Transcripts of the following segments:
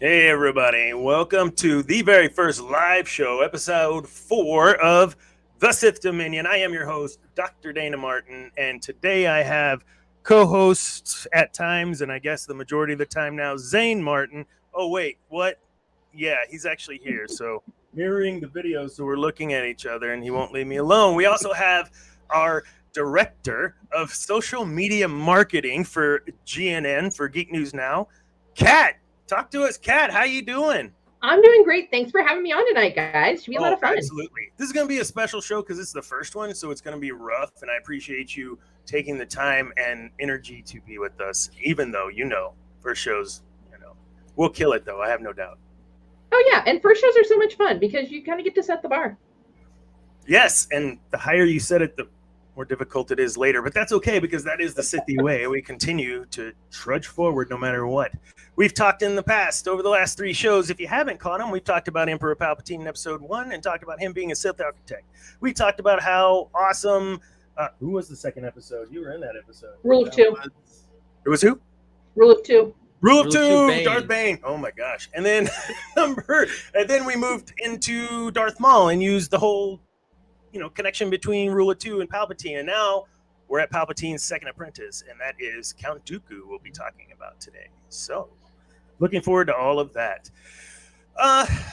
Hey everybody, welcome to the very first live show, episode 4 of the Sith Dominion. I am your host, Dr. Dana Martin, and today I have co-hosts at times, and I guess the majority of the time now, Zane Martin. Oh wait, what? Yeah, he's actually here, so mirroring the video, so we're looking at each other, and he won't leave me alone. We also have our director of social media marketing for GNN, for Geek News Now, Kat. Talk to us, Kat. How you doing? I'm doing great. Thanks for having me on tonight, guys. Should be a lot of fun. Absolutely. This is going to be a special show because it's the first one, so it's going to be rough, and I appreciate you taking the time and energy to be with us, even though, first shows, we'll kill it, though. I have no doubt. Oh, yeah, and first shows are so much fun because you kind of get to set the bar. Yes, and the higher you set it, the more difficult it is later, but that's okay because that is the Sithy way. We continue to trudge forward no matter what. We've talked in the past, over the last 3 shows, if you haven't caught them, we've talked about Emperor Palpatine in episode 1 and talked about him being a Sith architect. We talked about how awesome, who was the second episode? You were in that episode. Rule of 2. It was who? Rule of 2. Rule of 2, Bane. Darth Bane. Oh my gosh. And then we moved into Darth Maul and used the whole connection between Rule of 2 and Palpatine. And now we're at Palpatine's second apprentice, and that is Count Dooku we'll be talking about today. So looking forward to all of that.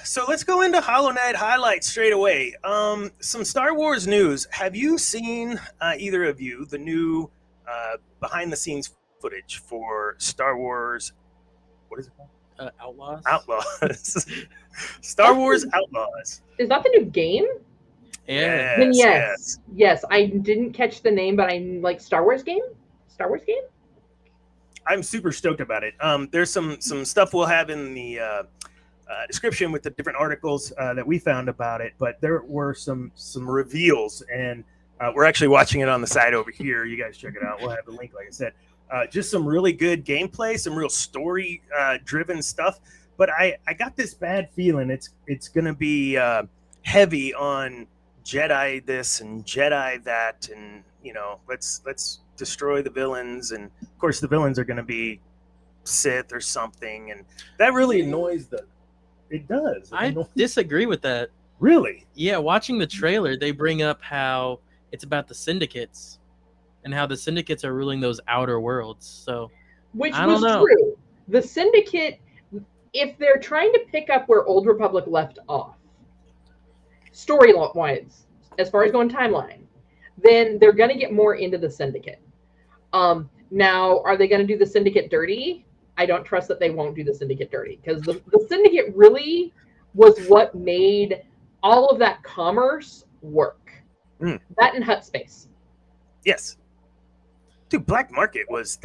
So let's go into Hollow Knight highlights straight away. Some Star Wars news. Have you seen, either of you, the new behind-the-scenes footage for Star Wars? What is it called? Outlaws? Outlaws. Star Wars Outlaws. Is that the new game? Yeah. Then yes. I didn't catch the name, but I'm like Star Wars game? I'm super stoked about it. There's some stuff we'll have in the description with the different articles that we found about it, but there were some reveals, and we're actually watching it on the side over here. You guys check it out. We'll have the link, like I said. Just some really good gameplay, some real story driven stuff. But I got this bad feeling it's gonna be heavy on Jedi this and Jedi that, and let's destroy the villains, and of course the villains are going to be Sith or something, and that really annoys it does. I disagree with that. Really? Yeah, watching the trailer, they bring up how it's about the syndicates and how the syndicates are ruling those outer worlds. So which was true. The syndicate, if they're trying to pick up where Old Republic left off, story-wise, as far as going timeline, then they're going to get more into the syndicate. Now, are they going to do the syndicate dirty? I don't trust that they won't do the syndicate dirty, because the syndicate really was what made all of that commerce work. That and Hut Space. Yes. Dude, Black Market was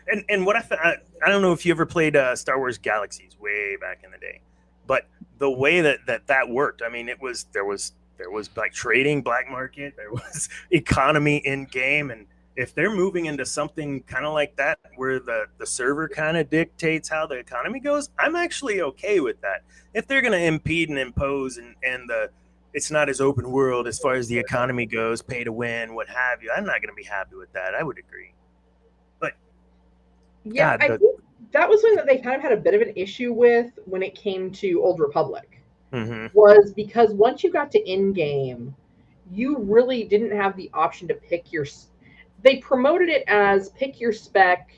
and what I don't know if you ever played Star Wars Galaxies way back in the day, but the way that worked, I mean, there was like trading, black market, there was economy in game, and if they're moving into something kind of like that where the server kind of dictates how the economy goes, I'm actually okay with that. If they're going to impede and impose and it's not as open world as far as the economy goes, pay to win, what have you, I'm not going to be happy with that. I would agree. But yeah, I think that was one that they kind of had a bit of an issue with when it came to Old Republic. Was because once you got to in-game, you really didn't have the option to pick your... They promoted it as pick your spec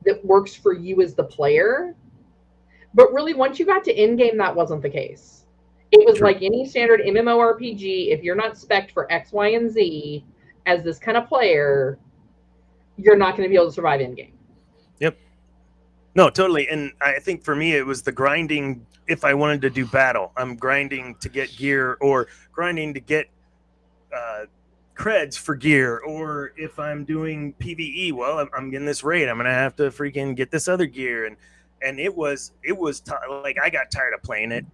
that works for you as the player. But really, once you got to in-game, that wasn't the case. It was like any standard MMORPG. If you're not spec'd for X, Y, and Z as this kind of player, you're not going to be able to survive in-game. Yep. No, totally. And I think for me, it was the grinding. If I wanted to do battle, I'm grinding to get gear, or grinding to get creds for gear, or if I'm doing PvE, well, I'm getting this raid, I'm gonna have to freaking get this other gear, and it was like I got tired of playing it.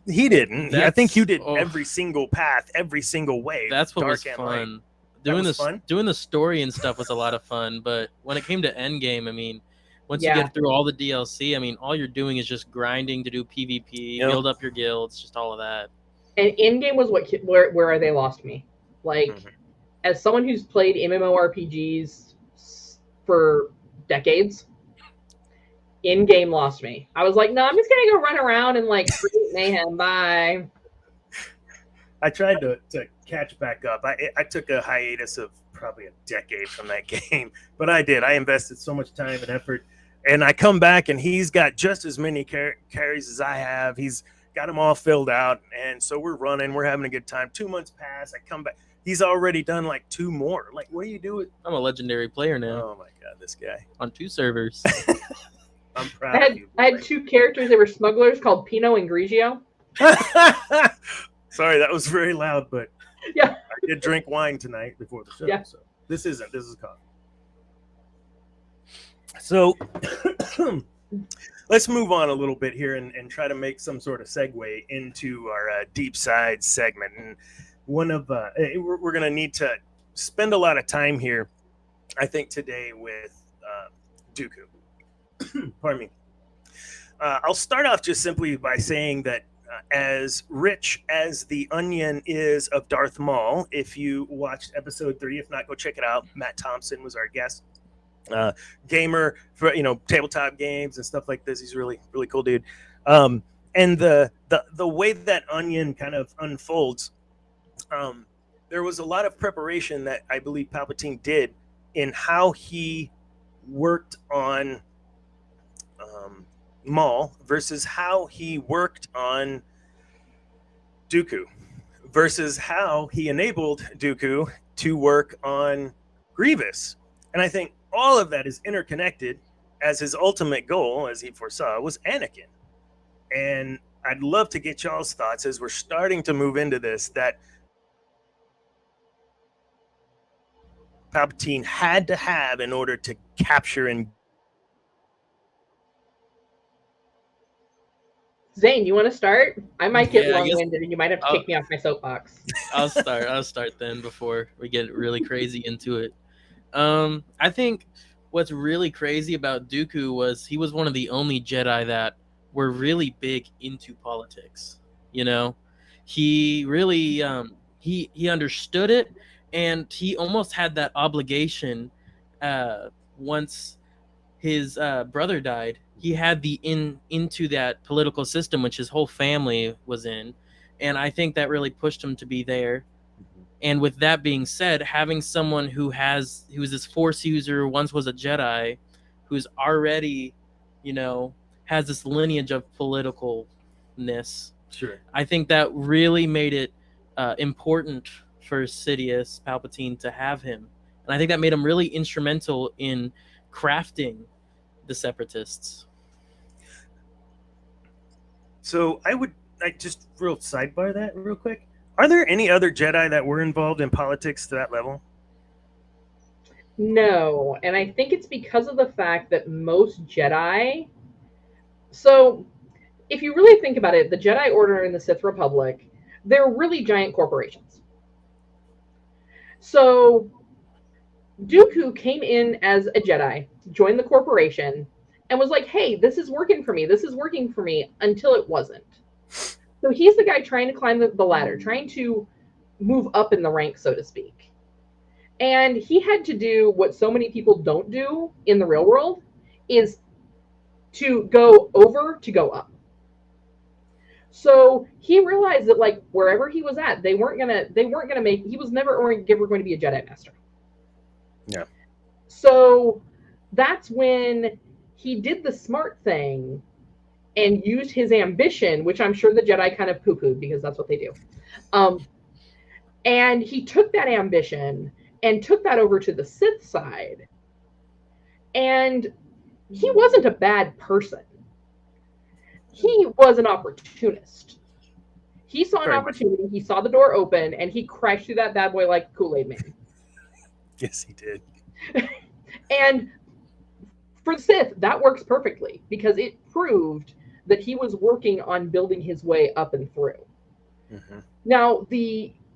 He didn't. I think you did every single path, every single way. That's what was fun. Doing the story and stuff was a lot of fun, but when it came to endgame, I mean, once you get through all the DLC, I mean, all you're doing is just grinding to do PvP, build up your guilds, just all of that. And in-game was where they lost me. Like, as someone who's played MMORPGs for decades, In game lost me. I was like, no, I'm just gonna go run around and like create mayhem. Bye. I tried to catch back up. I took a hiatus of probably a decade from that game, but I did. I invested so much time and effort, and I come back and he's got just as many carries as I have. He's got them all filled out, and so we're running. We're having a good time. 2 months pass. I come back. He's already done like 2 more. Like, what do you do with? I'm a legendary player now. Oh my god, this guy on 2 servers. I'm proud of you. I had 2 characters. They were smugglers called Pino and Grigio. Sorry, that was very loud, but yeah, I did drink wine tonight before the show. Yeah. So this is coffee. So let's move on a little bit here and try to make some sort of segue into our deep side segment. And one of we're going to need to spend a lot of time here, I think, today with Dooku. Pardon me. I'll start off just simply by saying that as rich as the onion is of Darth Maul, if you watched episode 3, if not, go check it out. Matt Thompson was our guest. Gamer for tabletop games and stuff like this. He's really cool dude. And the way that onion kind of unfolds, there was a lot of preparation that I believe Palpatine did in how he worked on Maul versus how he worked on Dooku versus how he enabled Dooku to work on Grievous. And I think all of that is interconnected, as his ultimate goal, as he foresaw, was Anakin. And I'd love to get y'all's thoughts as we're starting to move into this, that Palpatine had to have in order to capture and Zane, you want to start? I might get long-winded, and you might have to kick me off my soapbox. I'll start then before we get really crazy into it. I think what's really crazy about Dooku was he was one of the only Jedi that were really big into politics. He really he understood it, and he almost had that obligation once his brother died. He had the into that political system, which his whole family was in. And I think that really pushed him to be there. And with that being said, having someone who was this Force user, once was a Jedi, who's already, has this lineage of politicalness. Sure. I think that really made it important for Sidious Palpatine to have him. And I think that made him really instrumental in crafting the Separatists. So I just real sidebar that real quick. Are there any other Jedi that were involved in politics to that level? No, and I think it's because of the fact that most Jedi. So, if you really think about it, the Jedi Order and the Sith Republic, they're really giant corporations. So, Dooku came in as a Jedi, joined the corporation, and was like, hey, this is working for me. This is working for me, until it wasn't. So he's the guy trying to climb the ladder, trying to move up in the ranks, so to speak. And he had to do what so many people don't do in the real world, is to go over to go up. So he realized that, like, wherever he was at, they weren't gonna make. He was never going to be a Jedi Master. Yeah. So that's when he did the smart thing and used his ambition, which I'm sure the Jedi kind of poo-pooed because that's what they do. And he took that ambition and took that over to the Sith side. And he wasn't a bad person. He was an opportunist. He saw an opportunity, he saw the door open, and he crashed through that bad boy like Kool-Aid Man. Yes, he did. And for the Sith, that works perfectly because it proved that he was working on building his way up and through. Mm-hmm. Now,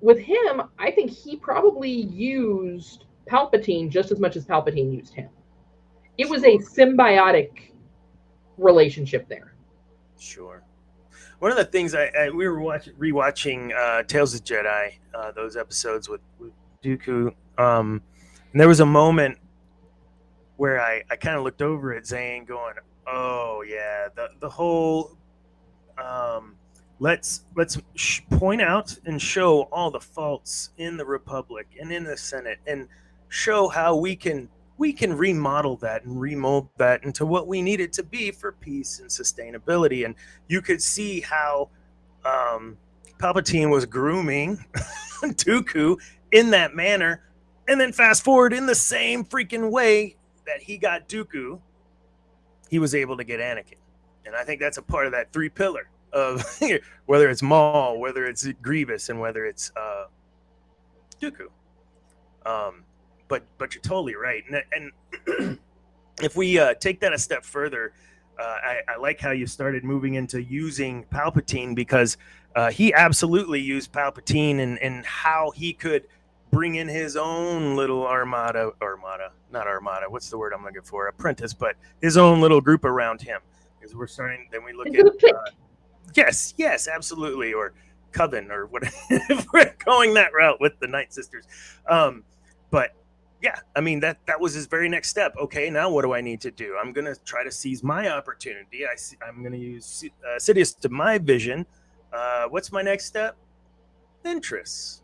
with him, I think he probably used Palpatine just as much as Palpatine used him. It was a symbiotic relationship there. Sure. One of the things we were rewatching Tales of Jedi, those episodes with Dooku, and there was a moment where I kind of looked over at Zane going, Oh yeah, the whole let's point out and show all the faults in the Republic and in the Senate, and show how we can remodel that and remold that into what we need it to be for peace and sustainability. And you could see how Palpatine was grooming Dooku in that manner, and then fast forward in the same freaking way that he got Dooku, he was able to get Anakin. And I think that's a part of that three pillar of whether it's Maul, whether it's Grievous, and whether it's Dooku. But you're totally right. And if we take that a step further, I like how you started moving into using Palpatine, because he absolutely used Palpatine and how he could bring in his own little not armada. What's the word I'm looking for? Apprentice, but his own little group around him. Because we're starting, then we look at yes, absolutely, or coven, or whatever. If we're going that route with the Night Sisters, but yeah, I mean that was his very next step. Okay, now what do I need to do? I'm gonna try to seize my opportunity. I'm gonna use Sidious to my vision. What's my next step? Ventress.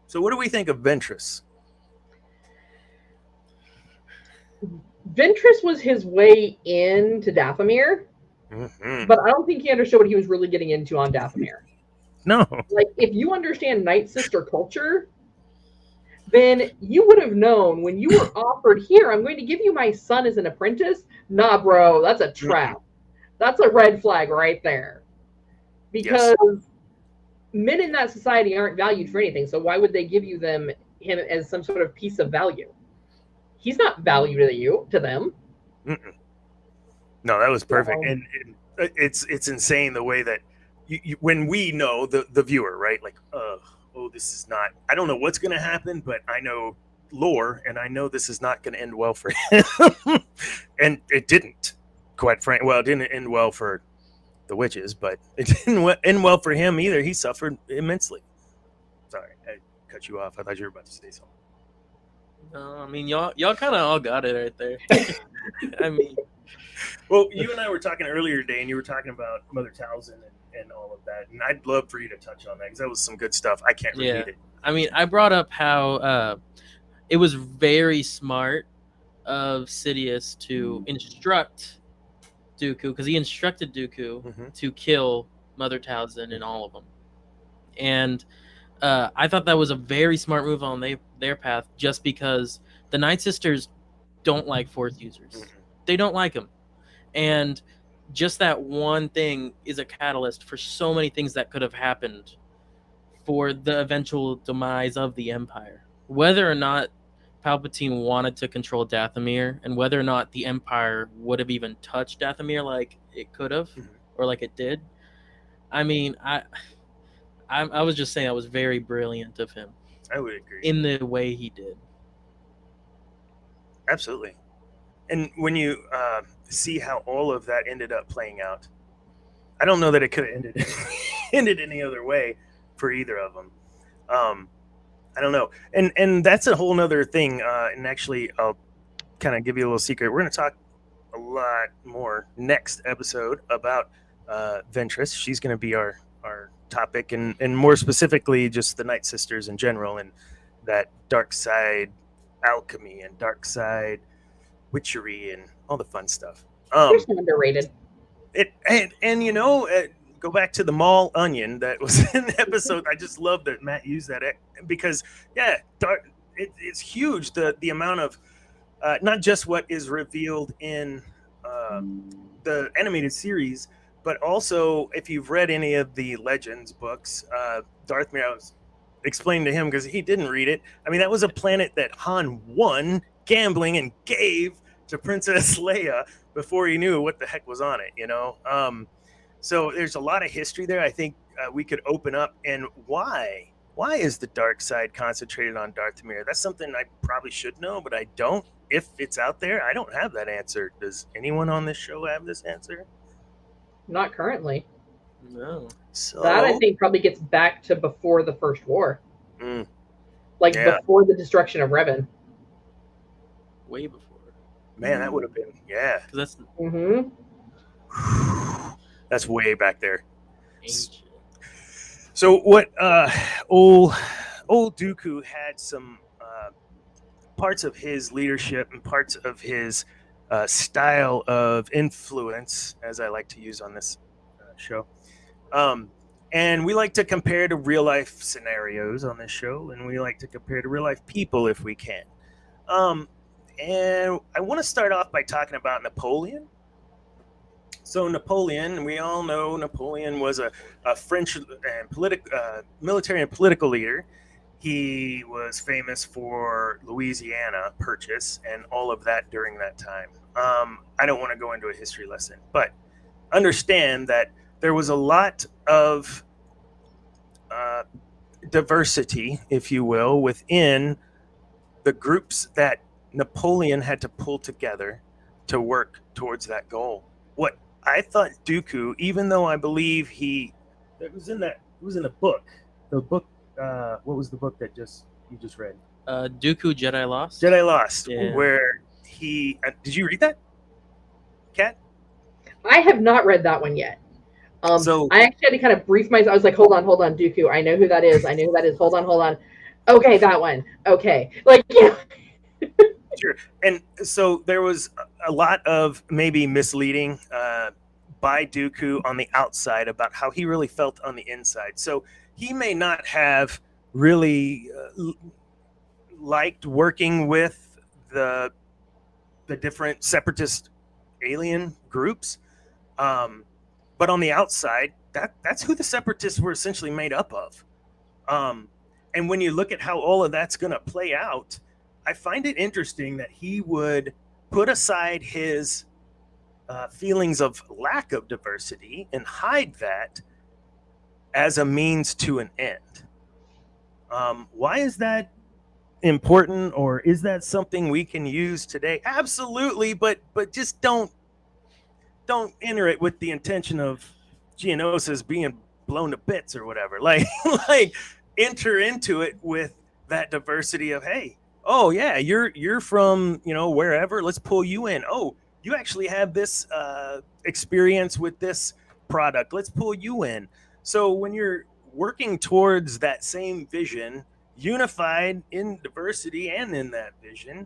So what do we think of Ventress? Ventress was his way into Dathomir, but I don't think he understood what he was really getting into on Dathomir. No. Like, if you understand Night Sister culture, then you would have known when you were offered, here, I'm going to give you my son as an apprentice. Nah, bro, that's a trap. That's a red flag right there. Because men in that society aren't valued for anything, so why would they give you him as some sort of piece of value? He's not valued to them. No, that was perfect. And it's insane the way that you when we know the viewer, right? Like, oh, this is not, I don't know what's going to happen, but I know lore, and I know this is not going to end well for him. And it didn't, quite frankly. Well, it didn't end well for the witches, but it didn't end well for him either. He suffered immensely. Sorry, I cut you off. I thought you were about to say something. No, I mean, y'all kind of all got it right there. I mean, well, you and I were talking earlier today, and you were talking about Mother Talzin and all of that, and I'd love for you to touch on that, because that was some good stuff. I can't repeat it. I mean, I brought up how it was very smart of Sidious to instruct Dooku, because he instructed Dooku to kill Mother Talzin and all of them. And I thought that was a very smart move on their path, just because the Night Sisters don't like Force users. They don't like them. And just that one thing is a catalyst for so many things that could have happened for the eventual demise of the Empire. Whether or not Palpatine wanted to control Dathomir, and whether or not the Empire would have even touched Dathomir like it could have, or like it did. I mean, I was just saying that was very brilliant of him. I would agree. In the way he did. Absolutely. And when you see how all of that ended up playing out, I don't know that it could have ended any other way for either of them. I don't know. And that's a whole nother thing. And actually, I'll kind of give you a little secret. We're going to talk a lot more next episode about Ventress. She's going to be our topic, and more specifically, just the Night Sisters in general, and that dark side alchemy and dark side witchery and all the fun stuff. It's underrated. And you know, go back to the Maul onion that was in the episode. I just love that Matt used that, because it's huge, the amount of not just what is revealed in the animated series, but also if you've read any of the Legends books. Darth Maul explained to him, because he didn't read it. I mean, that was a planet that Han won gambling and gave to Princess Leia before he knew what the heck was on it, you know? So there's a lot of history there. I think we could open up, and why is the dark side concentrated on Dathomir? That's something I probably should know, but I don't. If it's out there, I don't have that answer. Does anyone on this show have this answer? Not currently. No. So that, I think, probably gets back to before the First War. Yeah. Before the destruction of Revan. Way before. Man, that would have been, yeah. That's that's way back there. ancient. So what? Old Dooku had some parts of his leadership and parts of his style of influence, as I like to use on this show. And we like to compare to real life scenarios on this show, and we like to compare to real life people if we can. And I want to start off by talking about Napoleon. So Napoleon, we all know Napoleon was a French and military and political leader. He was famous for Louisiana Purchase and all of that during that time. I don't want to go into a history lesson, but understand that there was a lot of diversity, if you will, within the groups that Napoleon had to pull together to work towards that goal. What I thought Dooku, even though I believe it was in a book. The book, what was the book that you just read? Dooku Jedi Lost. Jedi Lost, yeah. Where he did you read that, Kat? I have not read that one yet. So I actually had to kind of brief myself. I was like, hold on, Dooku. I know who that is. Hold on. Okay, that one. Okay. Like, yeah. Sure. And so there was a lot of maybe misleading by Dooku on the outside about how he really felt on the inside. So he may not have really liked working with the different separatist alien groups. But on the outside, that's who the separatists were essentially made up of. And when you look at how all of that's going to play out, I find it interesting that he would put aside his feelings of lack of diversity and hide that as a means to an end. Why is that important, or is that something we can use today? Absolutely, but just don't enter it with the intention of Geonosis being blown to bits or whatever. Like enter into it with that diversity of, hey, oh yeah, you're from, wherever, let's pull you in. Oh, you actually have this experience with this product, let's pull you in. So when you're working towards that same vision, unified in diversity and in that vision,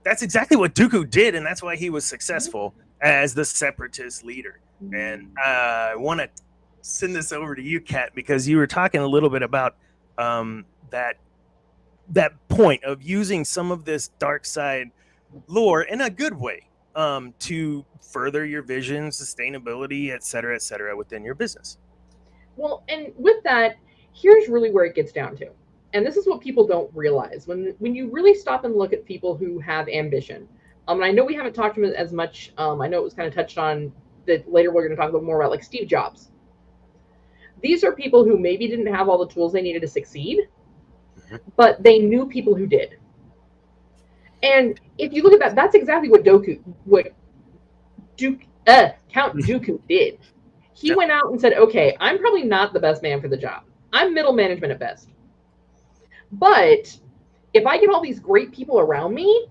that's exactly what Dooku did, and that's why he was successful as the separatist leader. And I want to send this over to you, Kat, because you were talking a little bit about that point of using some of this dark side lore in a good way to further your vision, sustainability, et cetera, within your business. Well, and with that, here's really where it gets down to. And this is what people don't realize. When you really stop and look at people who have ambition, and I know we haven't talked to him as much. I know it was kind of touched on that later. We're going to talk a little more about like Steve Jobs. These are people who maybe didn't have all the tools they needed to succeed, but they knew people who did. And if you look at that, that's exactly what Count Dooku did. He went out and said, okay, I'm probably not the best man for the job. I'm middle management at best. But if I get all these great people around me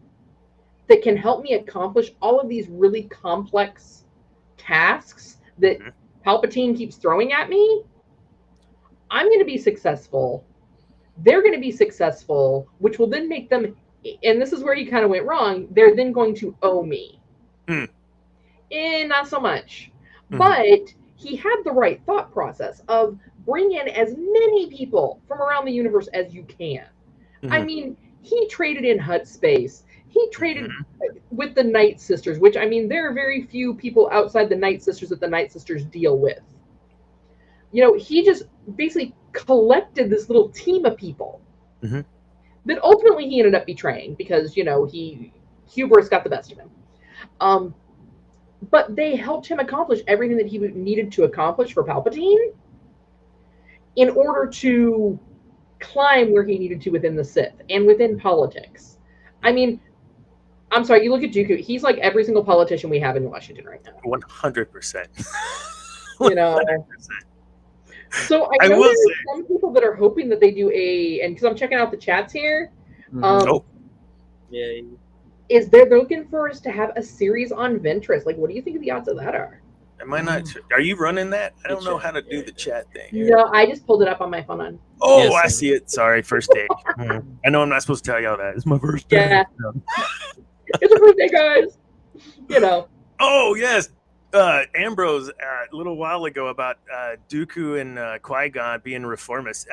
that can help me accomplish all of these really complex tasks that Palpatine keeps throwing at me, I'm going to be successful. They're going to be successful, which will then make them, and this is where you kind of went wrong, they're then going to owe me. Not so much. But he had the right thought process of bring in as many people from around the universe as you can. I mean, he traded in Hutt space. He traded with the Night Sisters, which, I mean, there are very few people outside the Night Sisters that the Night Sisters deal with. He just basically collected this little team of people that ultimately he ended up betraying because, hubris got the best of him. But they helped him accomplish everything that he needed to accomplish for Palpatine in order to climb where he needed to within the Sith and within politics. I mean, I'm sorry, you look at Dooku, he's like every single politician we have in Washington right now. 100%. 100%. So I know there's some people that are hoping that they do and because I'm checking out the chats here. is they're looking for us to have a series on Ventress. Like, what do you think the odds of that are? Am I not? Are you running that? I don't know how to do the chat thing. No, I just pulled it up on my phone. Oh, yes, I see it. Sorry, first day. I know I'm not supposed to tell y'all that. It's my first day. Yeah. It's a first day, guys. You know. Oh, yes. Ambrose a little while ago about Dooku and Qui-Gon being reformists.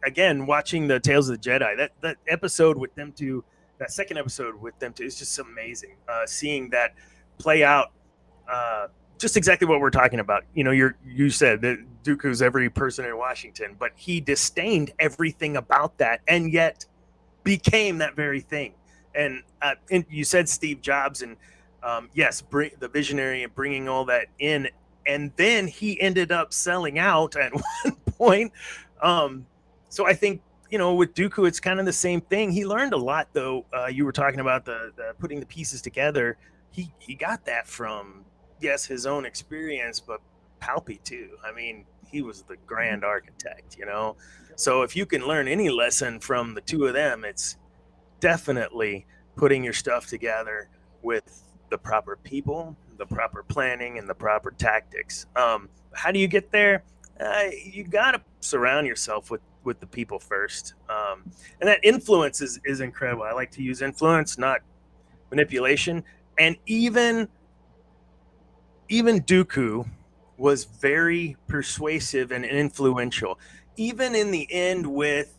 Again, watching the Tales of the Jedi, that episode with them two, that second episode with them two is just amazing. Seeing that play out, just exactly what we're talking about. You know, you said that Dooku's every person in Washington, but he disdained everything about that and yet became that very thing. And you said Steve Jobs, and yes, the visionary and bringing all that in, and then he ended up selling out at one point. So I think, you know, with Dooku, it's kind of the same thing. He learned a lot, though. You were talking about the putting the pieces together. He got that from, yes, his own experience, but Palpy too. I mean, he was the grand architect, you know. So if you can learn any lesson from the two of them, it's definitely putting your stuff together with the proper people, the proper planning, and the proper tactics. How do you get there? You got to surround yourself with the people first. And that influence is incredible. I like to use influence, not manipulation. And even Dooku was very persuasive and influential. Even in the end with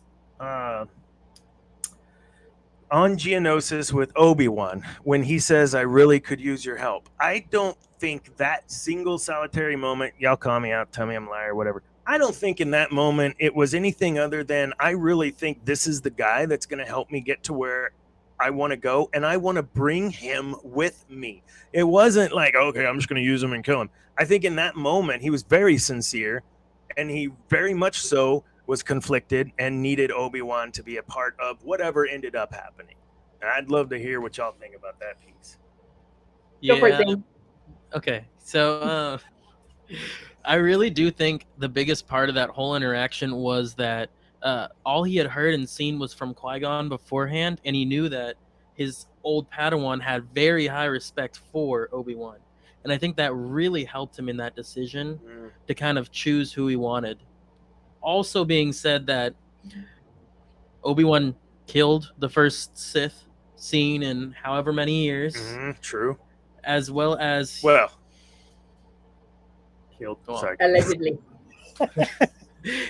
on Geonosis with Obi-Wan, when he says, I really could use your help. I don't think that single solitary moment, y'all call me out, tell me I'm a liar, whatever. I don't think in that moment it was anything other than, I really think this is the guy that's going to help me get to where I want to go, and I want to bring him with me. It wasn't like, okay, I'm just going to use him and kill him. I think in that moment, he was very sincere, and he very much so was conflicted and needed Obi-Wan to be a part of whatever ended up happening. And I'd love to hear what y'all think about that piece. Yeah. Okay. So I really do think the biggest part of that whole interaction was that all he had heard and seen was from Qui-Gon beforehand, and he knew that his old Padawan had very high respect for Obi-Wan. And I think that really helped him in that decision to kind of choose who he wanted. Also being said that Obi-Wan killed the first Sith seen in however many years. True. As well as... Well, killed. Sorry. Allegedly.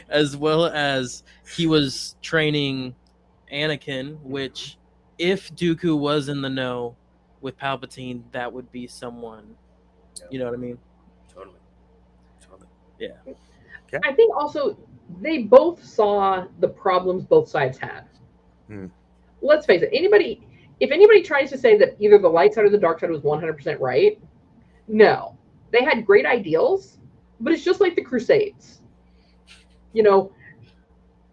As well as he was training Anakin, which if Dooku was in the know with Palpatine, that would be someone. Yeah. You know what I mean? Totally. Yeah. Okay. I think also they both saw the problems both sides had. Let's face it, if anybody tries to say that either the light side or the dark side was 100% right, no. They had great ideals, but it's just like the Crusades. You know,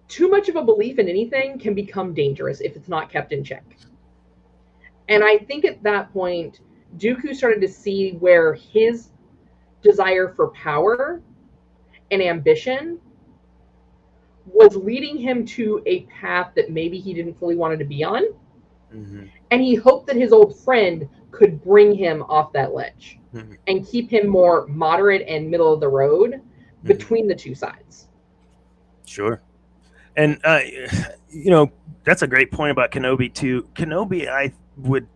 too much of a belief in anything can become dangerous if it's not kept in check. And I think at that point, Dooku started to see where his desire for power and ambition was leading him to a path that maybe he didn't fully want to be on. And he hoped that his old friend could bring him off that ledge and keep him more moderate and middle of the road between the two sides. Sure. And, you know, that's a great point about Kenobi, too. Kenobi, I would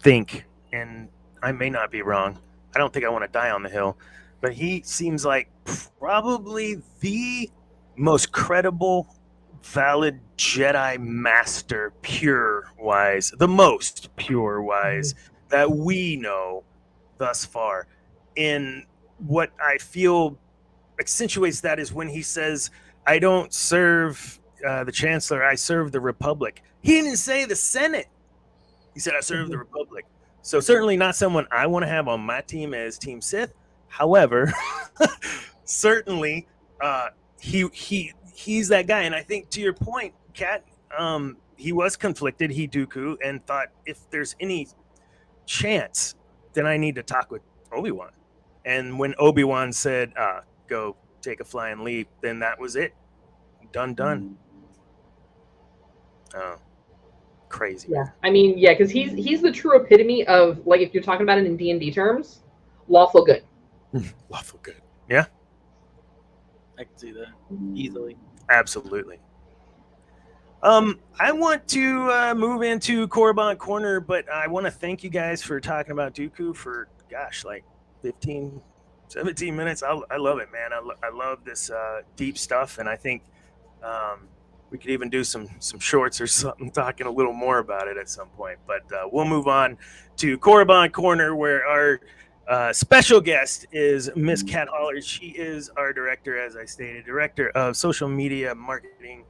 think, and I may not be wrong, I don't think I want to die on the hill, but he seems like probably the most credible, valid Jedi master, pure-wise, the most pure-wise that we know thus far. And what I feel accentuates that is when he says, I don't serve the Chancellor, I serve the Republic. He didn't say the Senate. He said, I serve the Republic. So certainly not someone I want to have on my team as Team Sith. However, certainly he's that guy. And I think to your point, Kat, he was conflicted, Dooku, and thought if there's any chance, then I need to talk with Obi-Wan. And when Obi-Wan said, go take a flying leap, then that was it. Done. Crazy. Yeah, I mean, yeah, because he's the true epitome of, like, if you're talking about it in D&D terms, lawful good. Lawful good. Yeah. I can see that easily. Absolutely. I want to move into Korriban Corner, but I want to thank you guys for talking about Dooku for, gosh, like 15, 17 minutes. I love it, man. I love this deep stuff, and I think we could even do some shorts or something talking a little more about it at some point. But we'll move on to Korriban Corner, where our special guest is Miss Kat Holler. She is our director, as I stated, director of social media marketing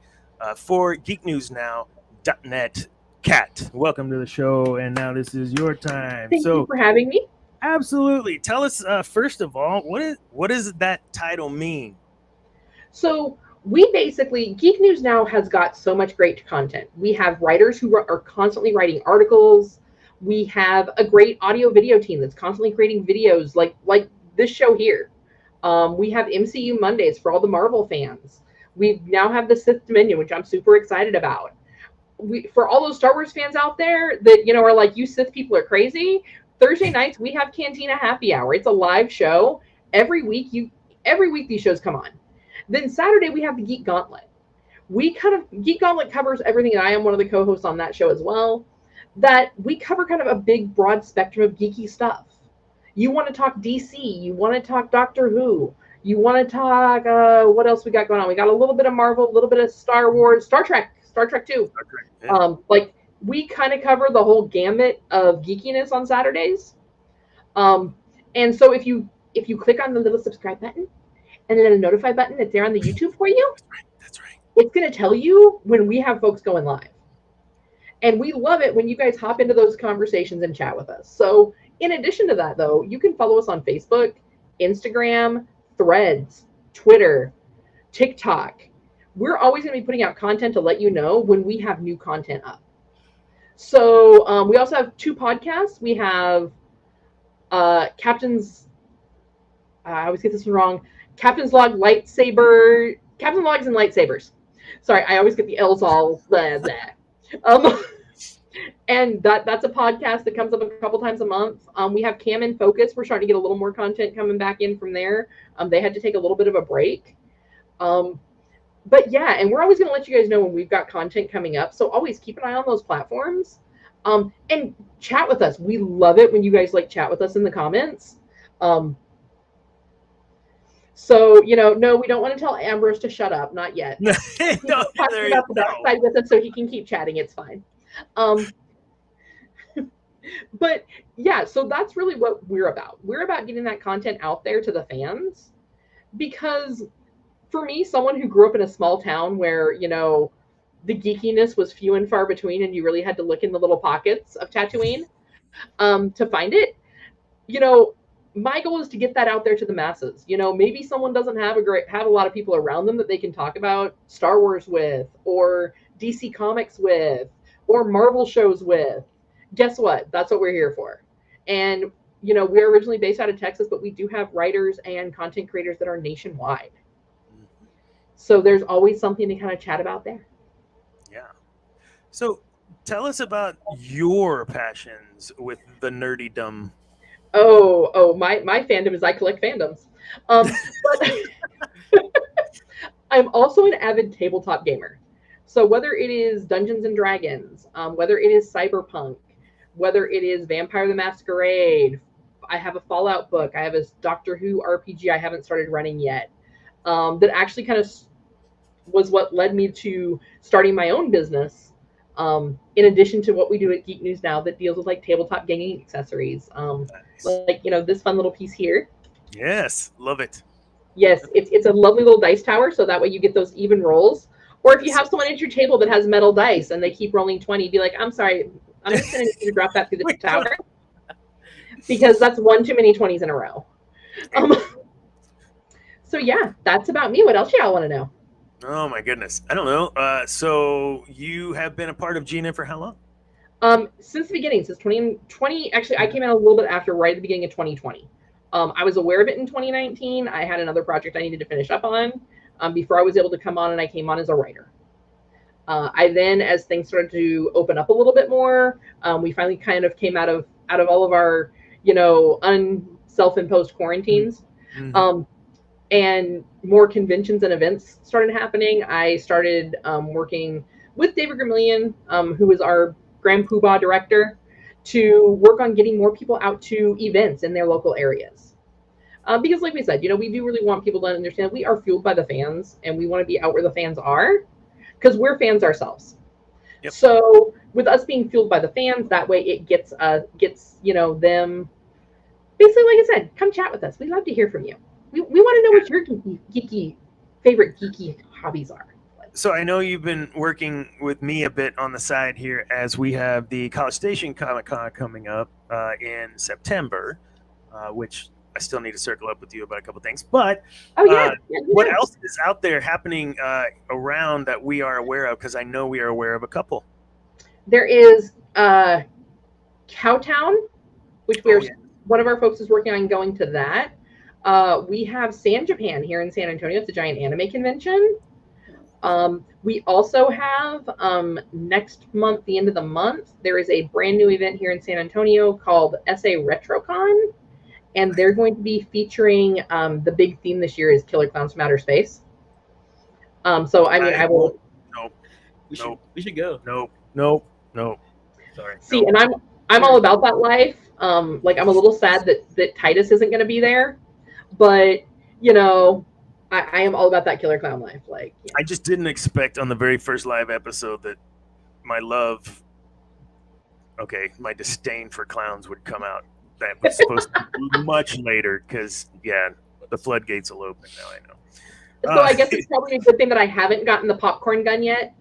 for geeknewsnow.net. Kat, welcome to the show, and now this is your time. Thank you for having me. Absolutely. Tell us, first of all, what does that title mean? So we basically, Geek News Now has got so much great content. We have writers who are constantly writing articles. We have a great audio video team that's constantly creating videos like this show here. We have MCU Mondays for all the Marvel fans. We now have the Sith Dominion, which I'm super excited about. For all those Star Wars fans out there that, you know, are like, you Sith people are crazy, Thursday nights we have Cantina Happy Hour. It's a live show. Every week these shows come on. Then Saturday we have the Geek Gauntlet. Geek Gauntlet covers everything, and I am one of the co-hosts on that show as well. That we cover kind of a big, broad spectrum of geeky stuff. You want to talk DC, you want to talk Doctor Who, you want to talk what else we got going on? We got a little bit of Marvel, a little bit of Star Wars, Star Trek 2. Yeah. Like, we kind of cover the whole gamut of geekiness on Saturdays. And so if you click on the little subscribe button and then a notify button that's there on the YouTube for you, that's right. It's going to tell you when we have folks going live. And we love it when you guys hop into those conversations and chat with us. So in addition to that, though, you can follow us on Facebook, Instagram, Threads, Twitter, TikTok. We're always going to be putting out content to let you know when we have new content up. So we also have 2 podcasts. We have Captain's, I always get this one wrong, Captain's Log Lightsaber, Captain Logs and Lightsabers. Sorry, I always get the L's all blah, blah. And that's a podcast that comes up a couple times a month. We have Cam in Focus. We're starting to get a little more content coming back in from there. They had to take a little bit of a break. But yeah, and we're always going to let you guys know when we've got content coming up. So always keep an eye on those platforms. And chat with us. We love it when you guys chat with us in the comments. So, you know, no, we don't want to tell Ambrose to shut up. Not yet. No, talking about the dark side with us so he can keep chatting. It's fine. But yeah, so that's really what we're about. We're about getting that content out there to the fans, because for me, someone who grew up in a small town where, you know, the geekiness was few and far between, and you really had to look in the little pockets of Tatooine to find it, you know, my goal is to get that out there to the masses. You know, maybe someone doesn't have a lot of people around them that they can talk about Star Wars with, or DC Comics with, or Marvel shows with. Guess what? That's what we're here for. And, you know, we're originally based out of Texas, but we do have writers and content creators that are nationwide. So there's always something to kind of chat about there. Yeah. So tell us about your passions with the nerdydom. Oh, my fandom is I collect fandoms. But I'm also an avid tabletop gamer. So whether it is Dungeons and Dragons, whether it is Cyberpunk, whether it is Vampire the Masquerade, I have a Fallout book, I have a Doctor Who RPG I haven't started running yet, that actually kind of was what led me to starting my own business, in addition to what we do at Geek News Now that deals with tabletop gaming accessories. Nice. You know, this fun little piece here. Yes, love it. Yes, it's a lovely little dice tower, so that way you get those even rolls. Or if you have someone at your table that has metal dice and they keep rolling 20, be like, I'm sorry, I'm just going to drop that through the tower, because that's one too many 20s in a row. So yeah, that's about me. What else y'all want to know? Oh my goodness, I don't know. So you have been a part of GNN for how long? Since the beginning, since 2020. Actually, I came out a little bit after, right at the beginning of 2020. I was aware of it in 2019. I had another project I needed to finish up on before I was able to come on, and I came on as a writer. I then, as things started to open up a little bit more, we finally kind of came out of all of our, self-imposed quarantines. Mm-hmm. And more conventions and events started happening. I started working with David Gramillion, who is our Grand Poobah director, to work on getting more people out to events in their local areas. Because like we said, we do really want people to understand we are fueled by the fans, and we want to be out where the fans are, because we're fans ourselves. Yep. So with us being fueled by the fans, that way it gets them, basically, like I said, come chat with us. We'd love to hear from you. We want to know what your favorite geeky hobbies are. So I know you've been working with me a bit on the side here, as we have the College Station Comic-Con coming up in September, which I still need to circle up with you about a couple things. But what else is out there happening around that we are aware of? Because I know we are aware of a couple. There is Cowtown, which one of our folks is working on going to that. We have San Japan here in San Antonio. It's a giant anime convention. We also have next month, the end of the month, there is a brand new event here in San Antonio called SA RetroCon, and they're going to be featuring the big theme this year is Killer Clowns from Outer Space. So I mean, I will. No, we should go. No. Sorry. See, and I'm all about that life. Like I'm a little sad that Titus isn't going to be there, but I am all about that killer clown life. Like, I just didn't expect on the very first live episode that my disdain for clowns would come out. That was supposed to be much later, because the floodgates will open now. I know. So I guess it's probably a good thing that I haven't gotten the popcorn gun yet.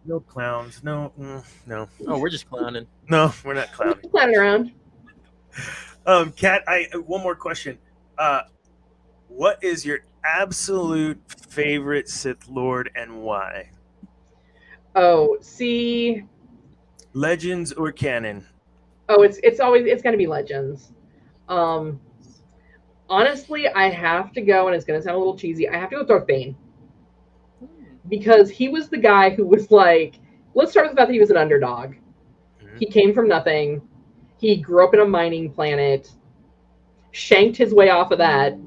No clowns. No. Oh, we're just clowning. No, we're not clowning. We're clowning around. Kat, one more question. What is your absolute favorite Sith Lord and why? Oh, see. Legends or canon? Oh, it's going to be Legends. Honestly, I have to go, and it's going to sound a little cheesy. I have to go with Darth Bane. Because he was the guy who was like, let's start with the fact that he was an underdog. Mm-hmm. He came from nothing. He grew up in a mining planet, shanked his way off of that,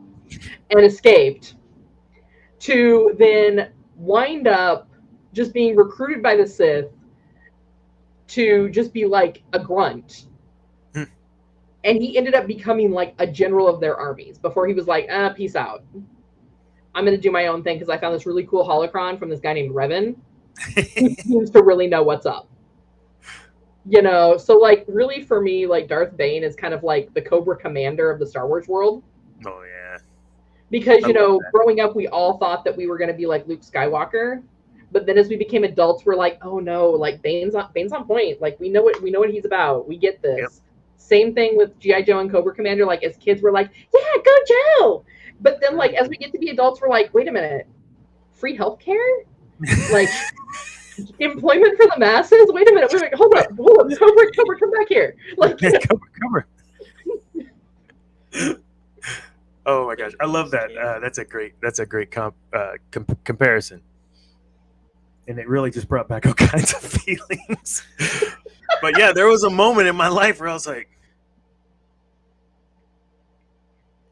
and escaped, to then wind up just being recruited by the Sith to just be like a grunt. And he ended up becoming like a general of their armies before he was like, peace out. I'm going to do my own thing because I found this really cool holocron from this guy named Revan who seems to really know what's up. So like really for me, like Darth Bane is kind of like the Cobra Commander of the Star Wars world. Oh, yeah. Because, growing up, we all thought that we were going to be like Luke Skywalker. But then as we became adults, we're like, oh no, like Bane's on point. Like we know what he's about. We get this. Yep. Same thing with G.I. Joe and Cobra Commander. Like as kids, we're like, yeah, go Joe. But then like as we get to be adults, we're like, wait a minute, free healthcare? Like employment for the masses? Wait a minute, hold up. Cobra, come back here. Like Cobra. Oh my gosh, I love that. That's a great comparison, and it really just brought back all kinds of feelings. But yeah, there was a moment in my life where I was like,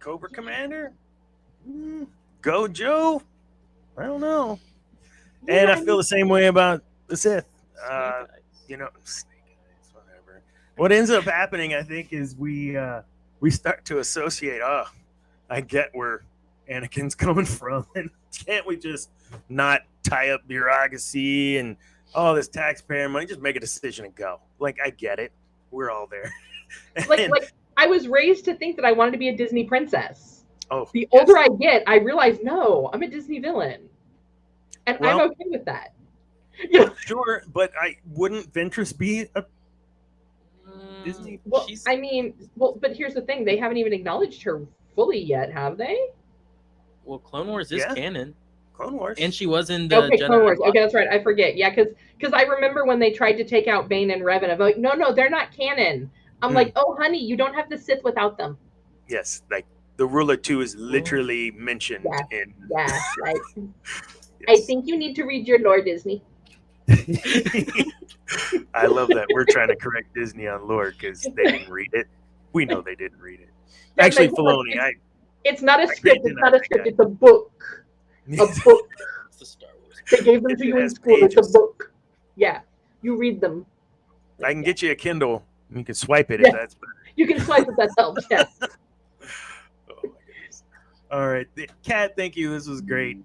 Cobra Commander? Go Joe? I don't know. And I feel the same way about the Sith. Snake Eyes, whatever. What ends up happening, I think, is we start to associate, I get where Anakin's coming from. And can't we just not tie up bureaucracy and all this taxpayer money? Just make a decision and go. Like, I get it. We're all there. like I was raised to think that I wanted to be a Disney princess. Oh, the older I get, I realize, no, I'm a Disney villain. And I'm okay with that. Sure, but wouldn't Ventress be a Disney? Well, but here's the thing. They haven't even acknowledged her fully yet, have they? Well, Clone Wars is canon. Clone Wars. And she was in the Jedi Clone Wars. Okay, that's right. I forget. Yeah, because I remember when they tried to take out Bane and Revan, I'm like, no, they're not canon. I'm like, oh, honey, you don't have the Sith without them. Yes, like the Ruler 2 is literally mentioned in. Yeah, like. I think you need to read your lore, Disney. I love that we're trying to correct Disney on lore because they didn't read it. We know they didn't read it. Actually, Filoni, it's not a script. It's not a script. It's a book. A book. It's the Star Wars. They gave them to you in school. Pages. It's a book. Yeah, you read them. I can get you a Kindle. You can swipe it if that's better. You can swipe if that helps. Yeah. Oh my goodness. All right, Kat, thank you. This was great.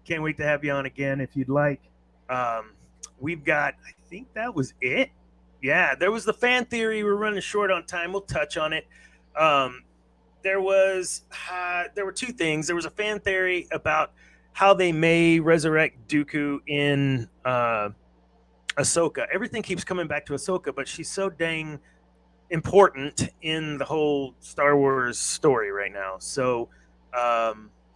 Can't wait to have you on again if you'd like. We've got, I think that was it. Yeah, there was the fan theory. We're running short on time. We'll touch on it. There were two things. There was a fan theory about how they may resurrect Dooku in Ahsoka. Everything keeps coming back to Ahsoka, but she's so dang important in the whole Star Wars story right now. So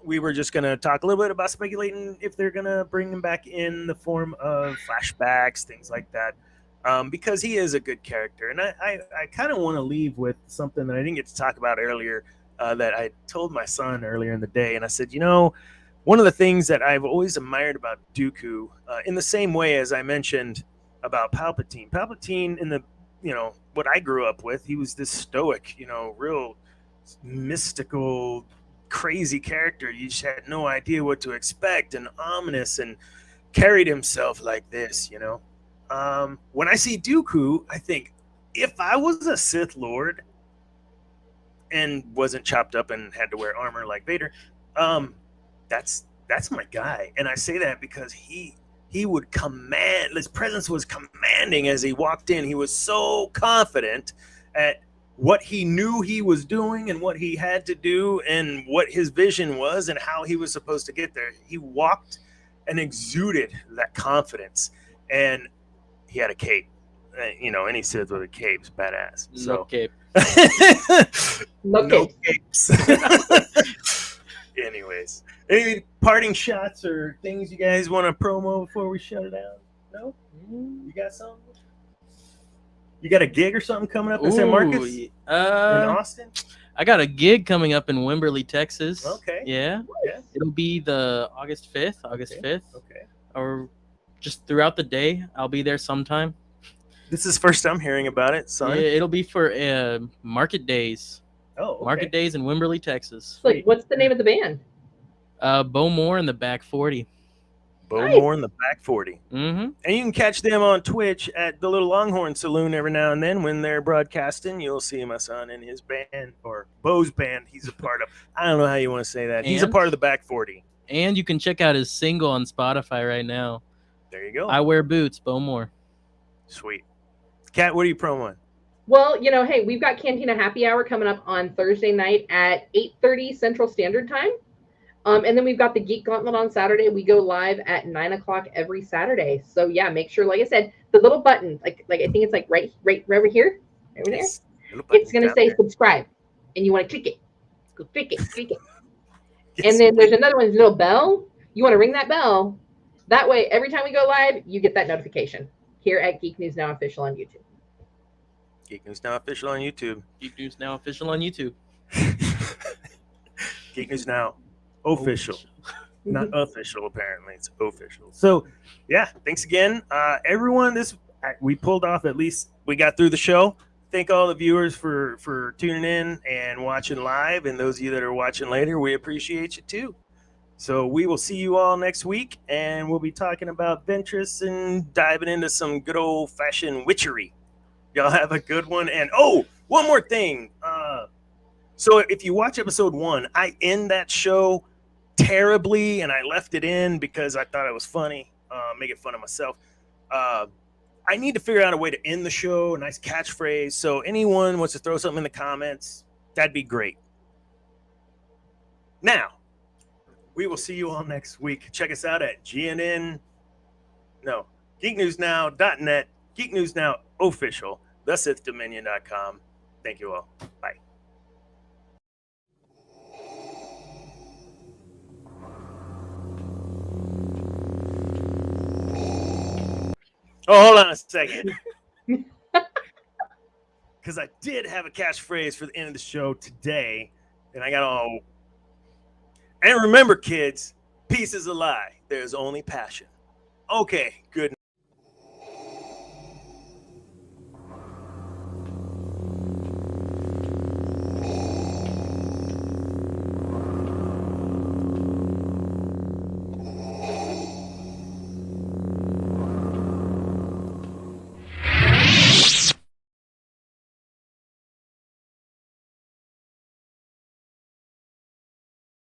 we were just going to talk a little bit about speculating if they're going to bring him back in the form of flashbacks, things like that, because he is a good character. And I kind of want to leave with something that I didn't get to talk about earlier that I told my son earlier in the day. And I said, one of the things that I've always admired about Dooku, in the same way as I mentioned about Palpatine in the, what I grew up with, he was this stoic, real mystical, crazy character. You just had no idea what to expect, and ominous, and carried himself like this, When I see Dooku, I think if I was a Sith Lord and wasn't chopped up and had to wear armor like Vader, that's my guy. And I say that because he would command. His presence was commanding as he walked in. He was so confident at what he knew he was doing and what he had to do and what his vision was and how he was supposed to get there. He walked and exuded that confidence, and he had a cape. Any Sith with a cape's badass. No cape. No capes. Anyways, any parting shots or things you guys want to promo before we shut it out? No? You got something? You got a gig or something coming up in San Marcos? In Austin? I got a gig coming up in Wimberley, Texas. Okay. Yeah. It'll be the August 5th. Okay. Or just throughout the day. I'll be there sometime. This is first I'm hearing about it, son. Yeah, it'll be for Market Days. Oh, okay. Market Days in Wimberley, Texas. What's the name of the band? Bo Moore and the Back 40. Moore and the Back 40. Mm-hmm. And you can catch them on Twitch at the Little Longhorn Saloon every now and then when they're broadcasting. You'll see my son in his band, or Bo's band he's a part of. I don't know how you want to say that. He's a part of the Back 40. And you can check out his single on Spotify right now. There you go. I Wear Boots, Bo Moore. Sweet. Kat, what are you promoting? Well, hey, we've got Cantina Happy Hour coming up on Thursday night at 8:30 Central Standard Time. And then we've got the Geek Gauntlet on Saturday. We go live at 9 o'clock every Saturday. So yeah, make sure, like I said, the little button, like I think it's like right over here, over there. It's gonna say subscribe, and you want to click it. Go click it. Yes. And then there's another one, little bell. You want to ring that bell. That way, every time we go live, you get that notification here at Geek News Now Official on YouTube. Geek News Now Official on YouTube. Geek News Now Official on YouTube. Geek News Now Official. Not official, apparently. It's official. So, yeah, thanks again. Everyone, we pulled off, at least we got through the show. Thank all the viewers for tuning in and watching live. And those of you that are watching later, we appreciate you too. So we will see you all next week, and we'll be talking about Ventress and diving into some good old-fashioned witchery. Y'all have a good one. And, one more thing. So if you watch episode 1, I end that show terribly, and I left it in because I thought it was funny, making fun of myself. I need to figure out a way to end the show, a nice catchphrase. So anyone wants to throw something in the comments, that'd be great. Now, we will see you all next week. Check us out at geeknewsnow.net, Geek News Now Official, thesithdominion.com. Thank you all. Bye. Oh, hold on a second. Because I did have a catchphrase for the end of the show today, and I got all. And remember, kids, Peace is a lie. There's only passion. Okay, good.